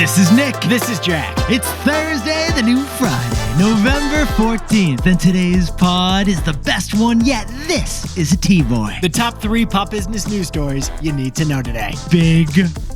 This is Nick. This is Jack. It's Thursday, the new Friday, November 14th, and today's pod is the best one yet. This is a T-Boy. The top 3 pop business news stories you need to know today. Big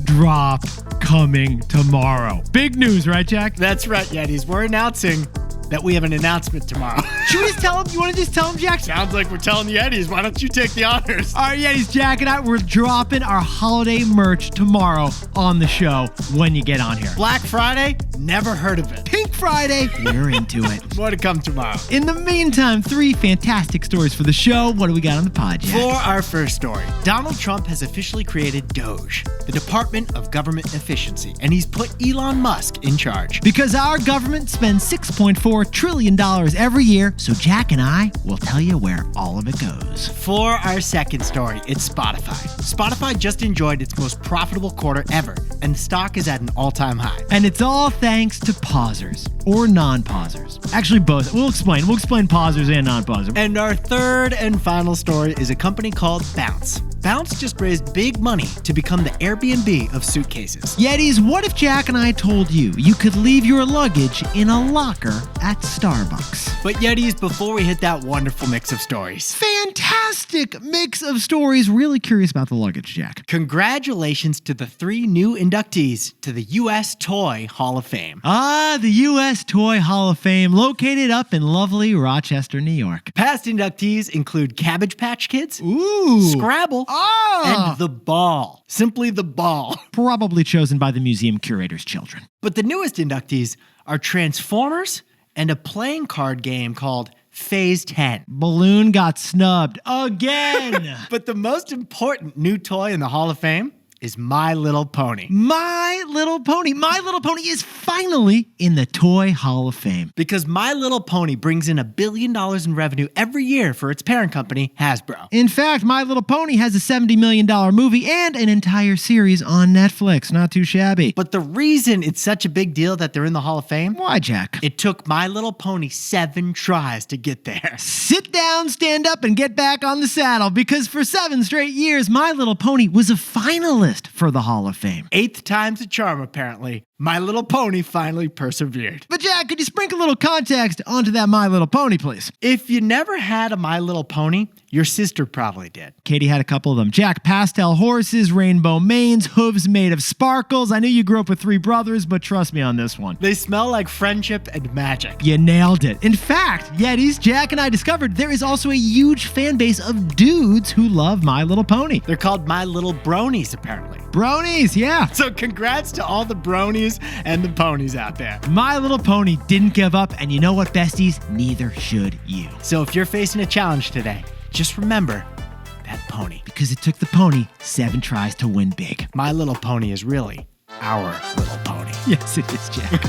drop coming tomorrow. Big news, right, Jack? That's right, Yetis. We're announcing that we have an announcement tomorrow. Should we just tell him? You want to just tell him, Jack? Sounds like we're telling the Yetis. Why don't you take the honors? All right, Yetis, Jack and I, we're dropping our holiday merch tomorrow on the show when you get on here. Black Friday? Never heard of it. Pink Friday? We're into it. More to come tomorrow. In the meantime, 3 fantastic stories for the show. What do we got on the pod, Jack? For our first story, Donald Trump has officially created DOGE, the Department of Government Efficiency, and he's put Elon Musk in charge. Because our government spends $6.4 trillion every year, so Jack and I will tell you where all of it goes. For our second story, it's Spotify. Spotify just enjoyed its most profitable quarter ever, and the stock is at an all-time high. And it's all thanks to pausers, or non-pausers. Actually, both. We'll explain. We'll explain pausers and non-pausers. And our third and final story is a company called Bounce. Bounce just raised big money to become the Airbnb of suitcases. Yetis, what if Jack and I told you you could leave your luggage in a locker at Starbucks? But Yetis, before we hit that wonderful mix of stories. Fantastic mix of stories. Really curious about the luggage, Jack. Congratulations to the 3 new inductees to the U.S. Toy Hall of Fame. Ah, the U.S. Toy Hall of Fame, located up in lovely Rochester, New York. Past inductees include Cabbage Patch Kids, Ooh, Scrabble, and The Ball. Simply The Ball. Probably chosen by the museum curator's children. But the newest inductees are Transformers and a playing card game called Phase 10. Balloon got snubbed again. But the most important new toy in the Hall of Fame is My Little Pony. My Little Pony. My Little Pony is finally in the Toy Hall of Fame. Because My Little Pony brings in $1 billion in revenue every year for its parent company, Hasbro. In fact, My Little Pony has a $70 million movie and an entire series on Netflix. Not too shabby. But the reason it's such a big deal that they're in the Hall of Fame? Why, Jack? It took My Little Pony 7 tries to get there. Sit down, stand up, and get back on the saddle, because for 7 straight years, My Little Pony was a finalist for the Hall of Fame. 8th time's a charm, apparently. My Little Pony finally persevered. But Jack, could you sprinkle a little context onto that My Little Pony, please? If you never had a My Little Pony, your sister probably did. Katie had a couple of them. Jack, pastel horses, rainbow manes, hooves made of sparkles. I knew you grew up with 3 brothers, but trust me on this one. They smell like friendship and magic. You nailed it. In fact, Yetis, Jack and I discovered there is also a huge fan base of dudes who love My Little Pony. They're called My Little Bronies, apparently. Bronies, yeah. So congrats to all the bronies and the ponies out there. My Little Pony didn't give up, and you know what, besties? Neither should you. So if you're facing a challenge today, just remember that pony. Because it took the pony 7 tries to win big. My Little Pony is really our little pony. Yes, it is, Jack.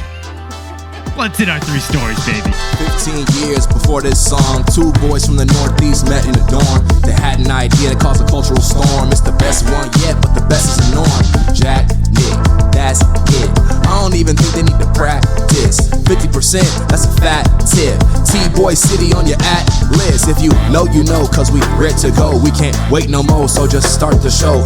Let's hit our 3 stories, baby. 15 years before this song, 2 boys from the Northeast met in a dorm. They had an idea that caused a cultural storm. It's the best one yet, but the best is the norm. Jack, Nick, that's it. I don't even think they need to practice. 50%, that's a fat tip. T-Boy City on your list. If you know, you know, cause we ready to go. We can't wait no more, so just start the show.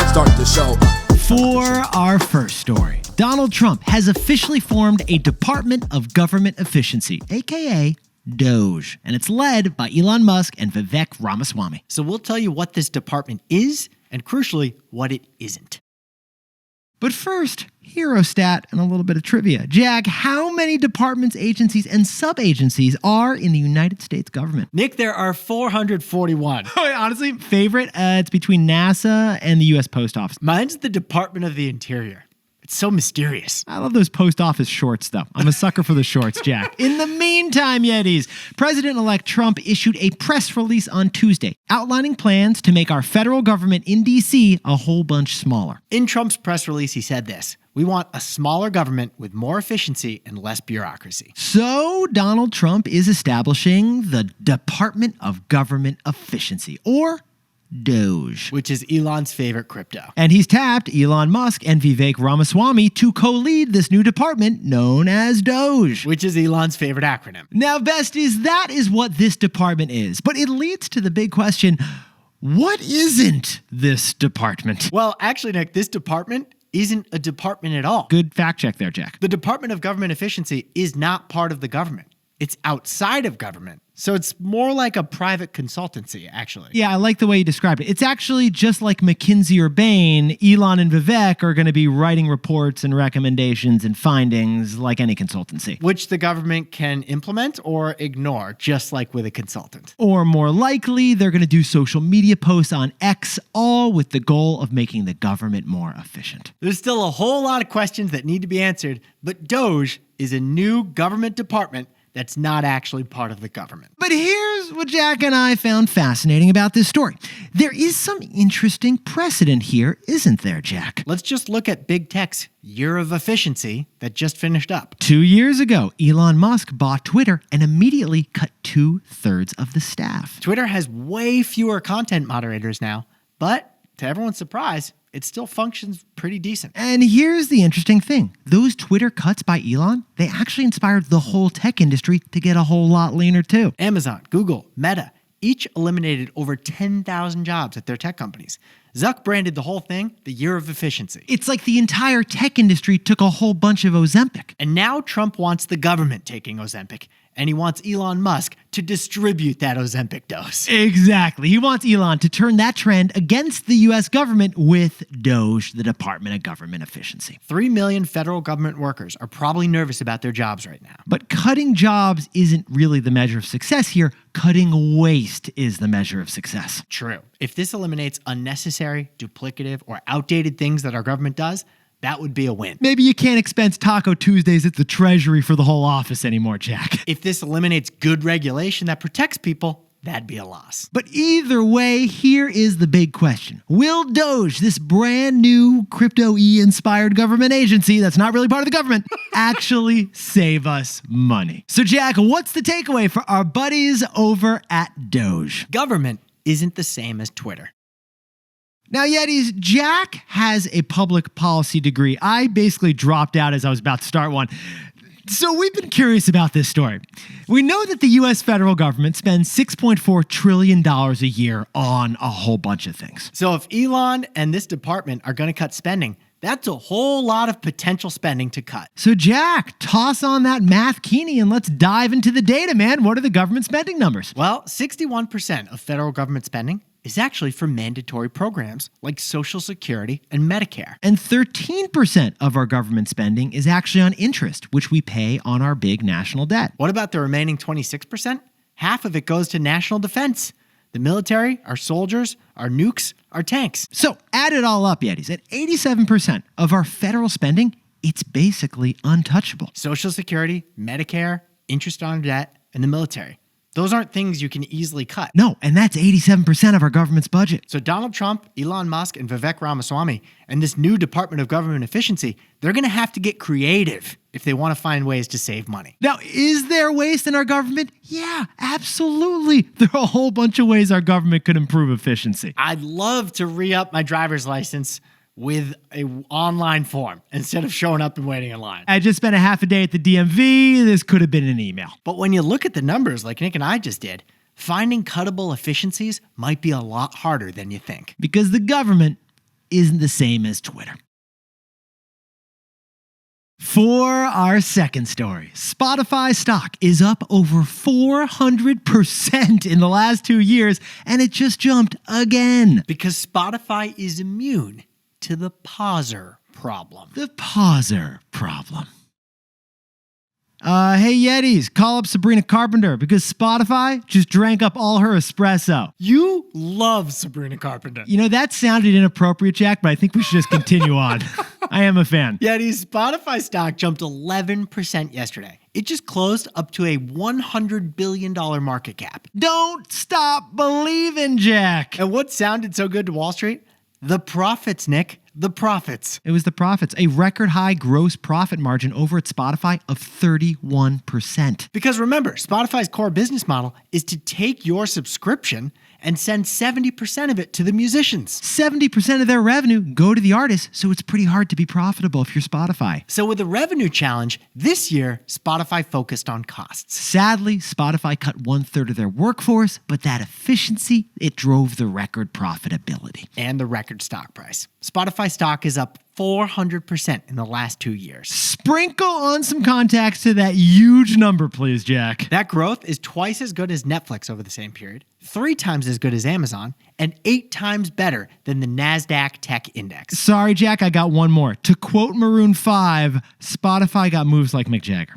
Start the show. For our first story, Donald Trump has officially formed a Department of Government Efficiency, aka DOGE, and it's led by Elon Musk and Vivek Ramaswamy. So we'll tell you what this department is, and crucially, what it isn't. But first, hero stat and a little bit of trivia. Jack, how many departments, agencies, and sub-agencies are in the United States government? Nick, there are 441. Honestly, favorite, it's between NASA and the U.S. Post Office. Mine's the Department of the Interior. It's so mysterious. I love those post office shorts, though. I'm a sucker for the shorts, Jack. In the meantime, Yetis, President-elect Trump issued a press release on Tuesday outlining plans to make our federal government in D.C. a whole bunch smaller. In Trump's press release, he said this: "We want a smaller government with more efficiency and less bureaucracy." So Donald Trump is establishing the Department of Government Efficiency, or DOGE, which is Elon's favorite crypto. And he's tapped Elon Musk and Vivek Ramaswamy to co-lead this new department known as DOGE, which is Elon's favorite acronym. Now, besties, that is what this department is. But it leads to the big question: what isn't this department? Well, actually, Nick, this department isn't a department at all. Good fact check there, Jack. The Department of Government Efficiency is not part of the government. It's outside of government. So it's more like a private consultancy, actually. Yeah, I like the way you described it. It's actually just like McKinsey or Bain. Elon and Vivek are going to be writing reports and recommendations and findings like any consultancy. Which the government can implement or ignore, just like with a consultant. Or more likely, they're going to do social media posts on X, all with the goal of making the government more efficient. There's still a whole lot of questions that need to be answered, but Doge is a new government department that's not actually part of the government. But here's what Jack and I found fascinating about this story. There is some interesting precedent here, isn't there, Jack? Let's just look at Big Tech's year of efficiency that just finished up. 2 years ago, Elon Musk bought Twitter and immediately cut 2/3 of the staff. Twitter has way fewer content moderators now, but to everyone's surprise, it still functions pretty decent. And here's the interesting thing. Those Twitter cuts by Elon, they actually inspired the whole tech industry to get a whole lot leaner too. Amazon, Google, Meta, each eliminated over 10,000 jobs at their tech companies. Zuck branded the whole thing the year of efficiency. It's like the entire tech industry took a whole bunch of Ozempic. And now Trump wants the government taking Ozempic. And he wants Elon Musk to distribute that Ozempic dose. Exactly. He wants Elon to turn that trend against the U.S. government with Doge, the Department of Government Efficiency. 3 million federal government workers are probably nervous about their jobs right now. But cutting jobs isn't really the measure of success here. Cutting waste is the measure of success. True. If this eliminates unnecessary, duplicative, or outdated things that our government does, that would be a win. Maybe you can't expense Taco Tuesdays at the Treasury for the whole office anymore, Jack. If this eliminates good regulation that protects people, that'd be a loss. But either way, here is the big question. Will Doge, this brand new crypto-inspired government agency that's not really part of the government, actually save us money? So Jack, what's the takeaway for our buddies over at Doge? Government isn't the same as Twitter. Now, Yetis, Jack has a public policy degree. I basically dropped out as I was about to start one. So we've been curious about this story. We know that the U.S. federal government spends $6.4 trillion a year on a whole bunch of things. So if Elon and this department are going to cut spending, that's a whole lot of potential spending to cut. So Jack, toss on that math key and let's dive into the data, man. What are the government spending numbers? Well, 61% of federal government spending is actually for mandatory programs like Social Security and Medicare. And 13% of our government spending is actually on interest, which we pay on our big national debt. What about the remaining 26%? Half of it goes to national defense. The military, our soldiers, our nukes, our tanks. So add it all up, Yetis. At 87% of our federal spending, it's basically untouchable. Social Security, Medicare, interest on debt, and the military. Those aren't things you can easily cut. No, and that's 87% of our government's budget. So Donald Trump, Elon Musk, and Vivek Ramaswamy, and this new Department of Government Efficiency, they're going to have to get creative if they want to find ways to save money. Now, is there waste in our government? Yeah, absolutely. There are a whole bunch of ways our government could improve efficiency. I'd love to re-up my driver's license with an online form instead of showing up and waiting in line. I just spent a half a day at the DMV. This could have been an email. But when you look at the numbers like Nick and I just did, finding cuttable efficiencies might be a lot harder than you think. Because the government isn't the same as Twitter. For our second story, Spotify stock is up over 400% in the last 2 years, and it just jumped again. Because Spotify is immune to the pauser problem. The pauser problem. Hey Yetis, call up Sabrina Carpenter because Spotify just drank up all her espresso. You love Sabrina Carpenter. You know, that sounded inappropriate, Jack, but I think we should just continue on. I am a fan. Yeti's Spotify stock jumped 11% yesterday. It just closed up to a $100 billion market cap. Don't stop believing, Jack. And what sounded so good to Wall Street? The profits, Nick. The profits. It was the profits, a record high gross profit margin over at Spotify of 31%. Because remember, Spotify's core business model is to take your subscription and send 70% of it to the musicians. 70% of their revenue go to the artists, so it's pretty hard to be profitable if you're Spotify. So with the revenue challenge, this year, Spotify focused on costs. Sadly, Spotify cut 1/3 of their workforce, but that efficiency, it drove the record profitability. And the record stock price. Spotify stock is up 400% in the last 2 years. Sprinkle on some context to that huge number, please, Jack. That growth is twice as good as Netflix over the same period, 3 times as good as Amazon, and 8 times better than the NASDAQ Tech Index. Sorry, Jack, I got one more. To quote Maroon 5, Spotify got moves like Mick Jagger.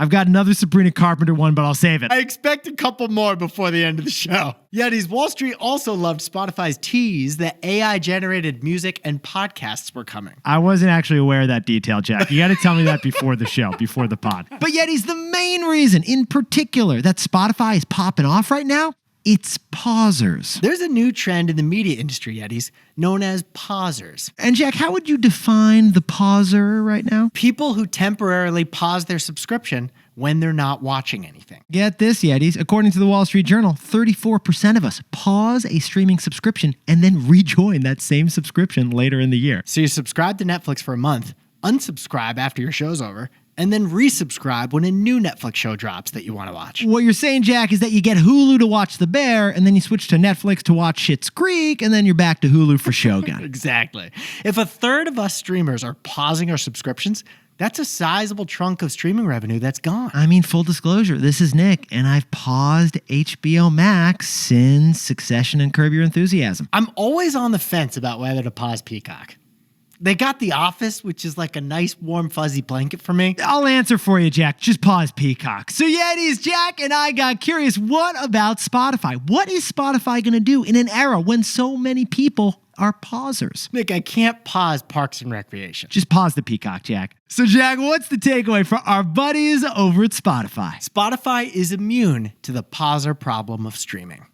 I've got another Sabrina Carpenter one, but I'll save it. I expect a couple more before the end of the show. Yetis, Wall Street also loved Spotify's tease that AI-generated music and podcasts were coming. I wasn't actually aware of that detail, Jack. You got to tell me that before the show, before the pod. But Yetis, the main reason in particular that Spotify is popping off right now, it's pausers. There's a new trend in the media industry, Yetis, known as pausers. And Jack, how would you define the pauser right now? People who temporarily pause their subscription when they're not watching anything. Get this, Yetis. According to the Wall Street Journal, 34% of us pause a streaming subscription and then rejoin that same subscription later in the year. So you subscribe to Netflix for a month, unsubscribe after your show's over, and then resubscribe when a new Netflix show drops that you want to watch. What you're saying, Jack, is that you get Hulu to watch The Bear, and then you switch to Netflix to watch Schitt's Creek, and then you're back to Hulu for Shogun. Exactly. If a third of us streamers are pausing our subscriptions, that's a sizable chunk of streaming revenue that's gone. I mean, full disclosure, this is Nick, and I've paused HBO Max since Succession and Curb Your Enthusiasm. I'm always on the fence about whether to pause Peacock. They got The Office, which is like a nice, warm, fuzzy blanket for me. I'll answer for you, Jack. Just pause Peacock. So Yetis, Jack and I got curious. What about Spotify? What is Spotify going to do in an era when so many people are pausers? Nick, I can't pause Parks and Recreation. Just pause the Peacock, Jack. So Jack, what's the takeaway for our buddies over at Spotify? Spotify is immune to the pauser problem of streaming.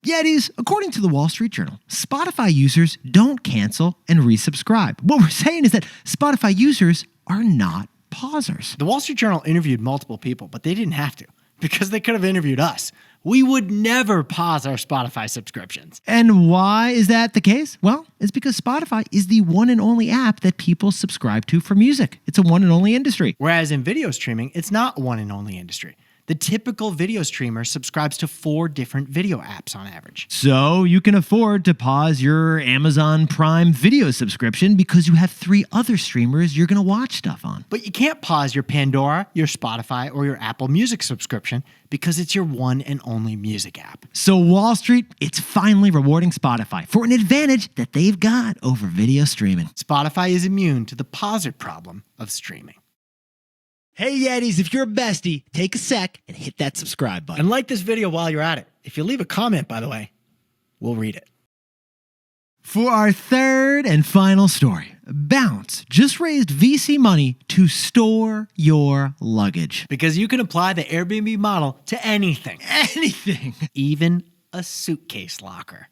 Yetis, according to the Wall Street Journal, Spotify users don't cancel and resubscribe. What we're saying is that Spotify users are not pausers. The Wall Street Journal interviewed multiple people, but they didn't have to because they could have interviewed us. We would never pause our Spotify subscriptions. And why is that the case? Well, it's because Spotify is the one and only app that people subscribe to for music. It's a one and only industry. Whereas in video streaming, it's not a one and only industry. The typical video streamer subscribes to 4 different video apps on average. So you can afford to pause your Amazon Prime Video subscription because you have 3 other streamers you're going to watch stuff on. But you can't pause your Pandora, your Spotify, or your Apple Music subscription because it's your one and only music app. So Wall Street, it's finally rewarding Spotify for an advantage that they've got over video streaming. Spotify is immune to the pauser problem of streaming. Hey Yetis, if you're a bestie, take a sec and hit that subscribe button. And like this video while you're at it. If you leave a comment, by the way, we'll read it. For our third and final story, Bounce just raised VC money to store your luggage. Because you can apply the Airbnb model to anything. Anything. Even a suitcase locker.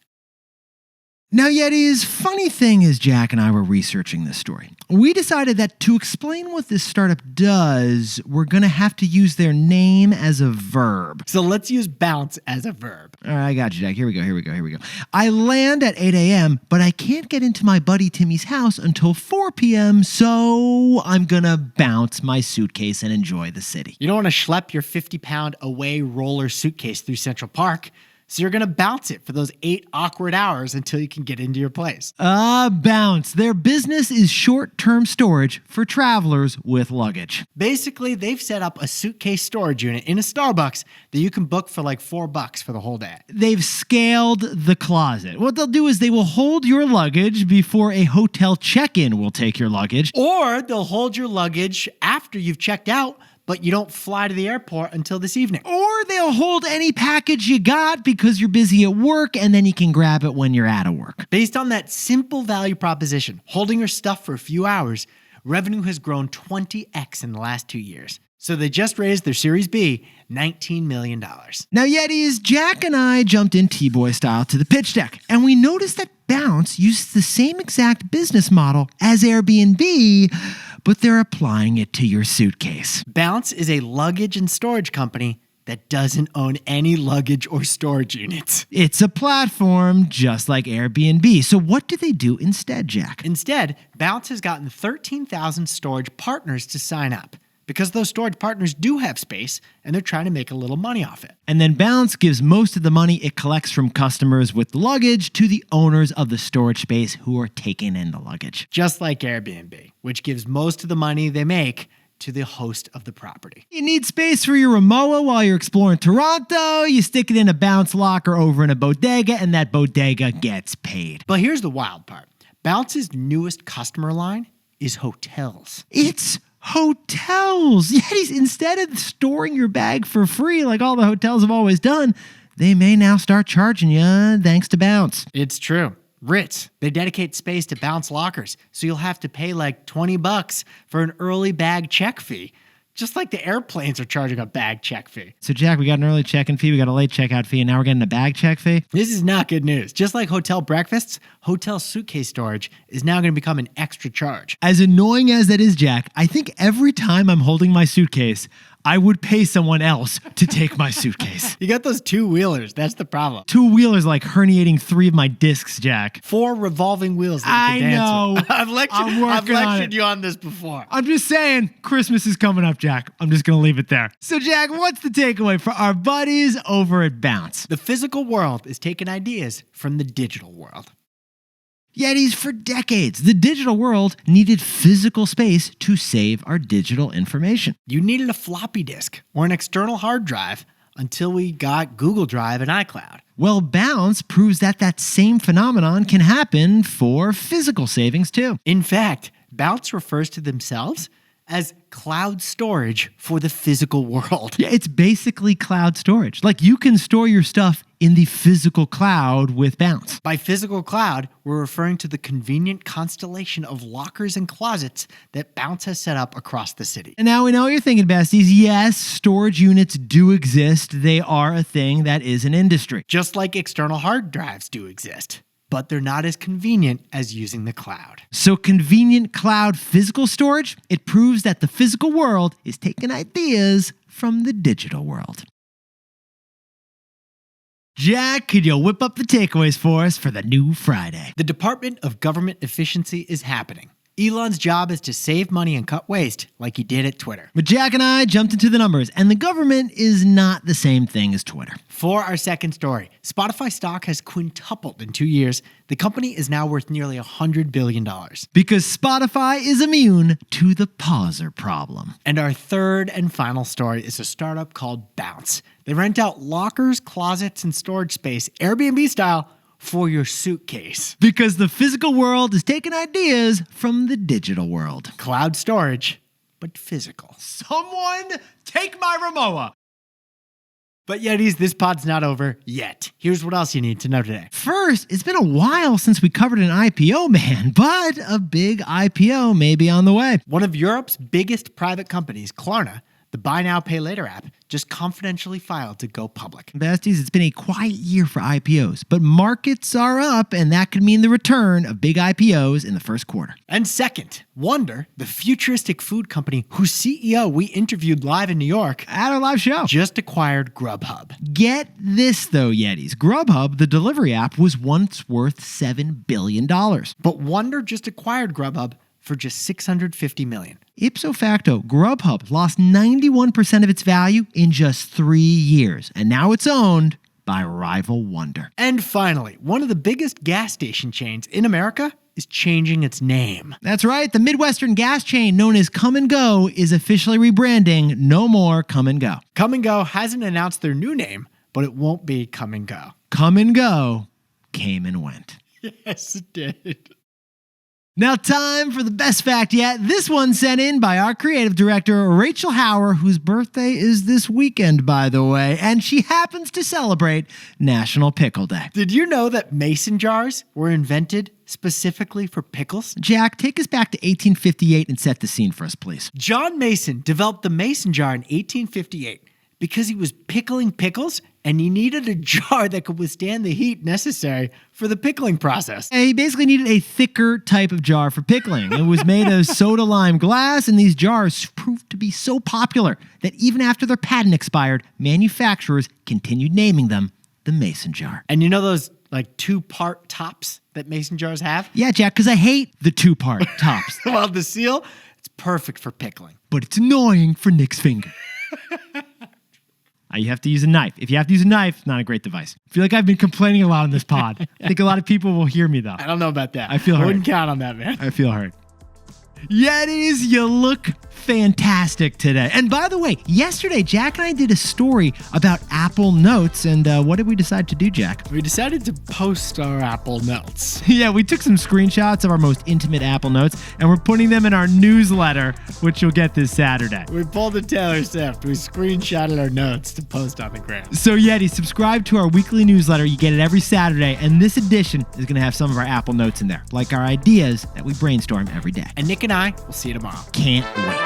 Now, Yetis, funny thing is Jack and I were researching this story. We decided that to explain what this startup does, we're going to have to use their name as a verb. So let's use bounce as a verb. All right, I got you, Jack. Here we go. I land at 8 a.m., but I can't get into my buddy Timmy's house until 4 p.m., so I'm going to bounce my suitcase and enjoy the city. You don't want to schlep your 50-pound away roller suitcase through Central Park. So you're going to bounce it for those 8 awkward hours until you can get into your place. Bounce. Their business is short-term storage for travelers with luggage. Basically, they've set up a suitcase storage unit in a Starbucks that you can book for like $4 for the whole day. They've scaled the closet. What they'll do is they will hold your luggage before a hotel check-in will take your luggage. Or they'll hold your luggage after you've checked out, but you don't fly to the airport until this evening. Or they'll hold any package you got because you're busy at work and then you can grab it when you're out of work. Based on that simple value proposition, holding your stuff for a few hours, revenue has grown 20x in the last 2 years. So they just raised their Series B, $19 million. Now, Yetis, Jack and I jumped in T-Boy style to the pitch deck, and we noticed that Bounce uses the same exact business model as Airbnb, but they're applying it to your suitcase. Bounce is a luggage and storage company that doesn't own any luggage or storage units. It's a platform just like Airbnb. So what do they do instead, Jack? Instead, Bounce has gotten 13,000 storage partners to sign up because those storage partners do have space and they're trying to make a little money off it. And then Bounce gives most of the money it collects from customers with luggage to the owners of the storage space who are taking in the luggage. Just like Airbnb, which gives most of the money they make to the host of the property. You need space for your Rimowa while you're exploring Toronto, you stick it in a Bounce locker over in a bodega, and that bodega gets paid. But here's the wild part. Bounce's newest customer line is hotels. It's hotels. Yetis, instead of storing your bag for free like all the hotels have always done, they may now start charging you thanks to Bounce. It's true. Ritz, they dedicate space to Bounce lockers, so you'll have to pay like $20 for an early bag check fee, just like the airplanes are charging a bag check fee. So, Jack, we got an early check-in fee, we got a late checkout fee, and now we're getting a bag check fee? This is not good news. Just like hotel breakfasts, hotel suitcase storage is now going to become an extra charge. As annoying as that is, Jack, I think every time I'm holding my suitcase, I would pay someone else to take my suitcase. You got those two-wheelers. That's the problem. Two-wheelers like herniating 3 of my discs, Jack. 4 revolving wheels that you I can dance know. with. I've I'm working on lectured it. you on this before. I'm just saying, Christmas is coming up, Jack. I'm just going to leave it there. So, Jack, what's the takeaway for our buddies over at Bounce? The physical world is taking ideas from the digital world. Yetis, for decades, the digital world needed physical space to save our digital information. You needed a floppy disk or an external hard drive until we got Google Drive and iCloud. Well, Bounce proves that that same phenomenon can happen for physical savings, too. In fact, Bounce refers to themselves as cloud storage for the physical world. Yeah, it's basically cloud storage. Like, you can store your stuff in the physical cloud with Bounce. By physical cloud, we're referring to the convenient constellation of lockers and closets that Bounce has set up across the city. And now we know what you're thinking, besties. Yes, storage units do exist. They are a thing that is an industry. Just like external hard drives do exist, but they're not as convenient as using the cloud. So convenient cloud physical storage, it proves that the physical world is taking ideas from the digital world. Jack, could you whip up the takeaways for us for the new Friday? The Department of Government Efficiency is happening. Elon's job is to save money and cut waste like he did at Twitter. But Jack and I jumped into the numbers, and the government is not the same thing as Twitter. For our second story, Spotify stock has quintupled in 2 years. The company is now worth nearly $100 billion. Because Spotify is immune to the pauser problem. And our third and final story is a startup called Bounce. They rent out lockers, closets, and storage space, Airbnb style, for your suitcase. Because the physical world is taking ideas from the digital world. Cloud storage, but physical. Someone take my Rimowa. But Yetis, this pod's not over yet. Here's what else you need to know today. First, it's been a while since we covered an IPO, man, but a big IPO may be on the way. One of Europe's biggest private companies, Klarna, the buy now, pay later app, just confidentially filed to go public. Besties, it's been a quiet year for IPOs, but markets are up, and that could mean the return of big IPOs in the first quarter. And second, Wonder, the futuristic food company whose CEO we interviewed live in New York, At our live show. just acquired Grubhub. Get this, though, Yetis. Grubhub, the delivery app, was once worth $7 billion. But Wonder just acquired Grubhub for just $650 million. Ipso facto, Grubhub lost 91% of its value in just 3 years, and now it's owned by rival Wonder. And finally, one of the biggest gas station chains in America is changing its name. That's right, the Midwestern gas chain known as Come and Go is officially rebranding. No more Come and Go. Come and Go hasn't announced their new name, but it won't be Come and Go. Come and Go came and went. Yes, it did. Now, time for the best fact yet. This one sent in by our creative director, Rachel Hauer, whose birthday is this weekend, by the way, and she happens to celebrate National Pickle Day. Did you know that mason jars were invented specifically for pickles? Jack, take us back to 1858 and set the scene for us, please. John Mason developed the mason jar in 1858 because he was pickling pickles and he needed a jar that could withstand the heat necessary for the pickling process. He basically needed a thicker type of jar for pickling. It was made of soda lime glass, and these jars proved to be so popular that even after their patent expired, manufacturers continued naming them the mason jar. And you know those like two-part tops that mason jars have? Yeah, Jack, because I hate the two-part tops. Well, the seal, it's perfect for pickling. But it's annoying for Nick's finger. You have to use a knife. If you have to use a knife, not a great device. I feel like I've been complaining a lot on this pod. I think a lot of people will hear me, though. I don't know about that. I feel hurt. I wouldn't count on that, man. I feel hurt. Yetis, you look fantastic today. And by the way, yesterday, Jack and I did a story about Apple Notes. And what did we decide to do, Jack? We decided to post our Apple Notes. Yeah, we took some screenshots of our most intimate Apple Notes, and we're putting them in our newsletter, which you'll get this Saturday. We pulled a Taylor Swift. We screenshotted our notes to post on the gram. So, Yeti, subscribe to our weekly newsletter. You get it every Saturday, and this edition is going to have some of our Apple Notes in there, like our ideas that we brainstorm every day. And Nick and I will see you tomorrow. Can't wait.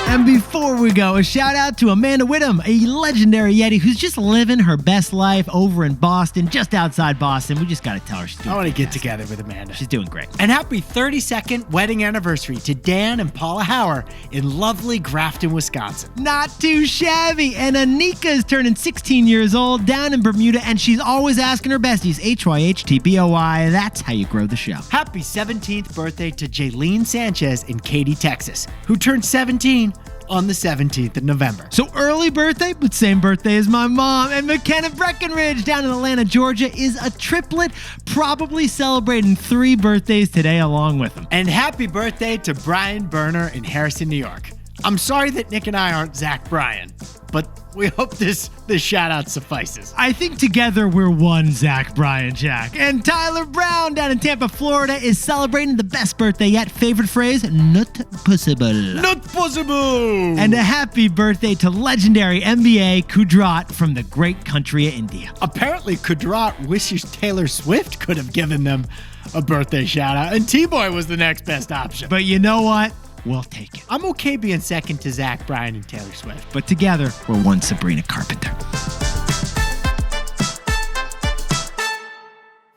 And before we go, a shout out to Amanda Whittam, a legendary Yeti who's just living her best life over in Boston, just outside Boston. We just got to tell her she's doing I want to get fantastic. together with Amanda. She's doing great. And happy 32nd wedding anniversary to Dan and Paula Hauer in lovely Grafton, Wisconsin. Not too shabby. And Anika is turning 16 years old down in Bermuda, and she's always asking her besties, HYHTBOY. That's how you grow the show. Happy 17th birthday to Jaylene Sanchez in Katy, Texas, who turned 17 on the 17th of November. So early birthday, but same birthday as my mom. And McKenna Breckenridge down in Atlanta, Georgia is a triplet, probably celebrating 3 birthdays today along with them. And happy birthday to Brian Berner in Harrison, New York. I'm sorry that Nick and I aren't Zach Bryan, but we hope this shout out suffices. I think together we're one Zach Bryan, Jack. And Tyler Brown down in Tampa, Florida is celebrating the best birthday yet. Favorite phrase? Not possible. Not possible! And a happy birthday to legendary NBA Kudrat from the great country of India. Apparently, Kudrat wishes Taylor Swift could have given them a birthday shout out, and T-Boy was the next best option. But you know what? We'll take it. I'm okay being second to Zach Bryan and Taylor Swift. But together, we're one Sabrina Carpenter.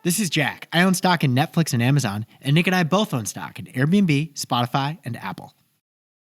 This is Jack. I own stock in Netflix and Amazon, and Nick and I both own stock in Airbnb, Spotify, and Apple.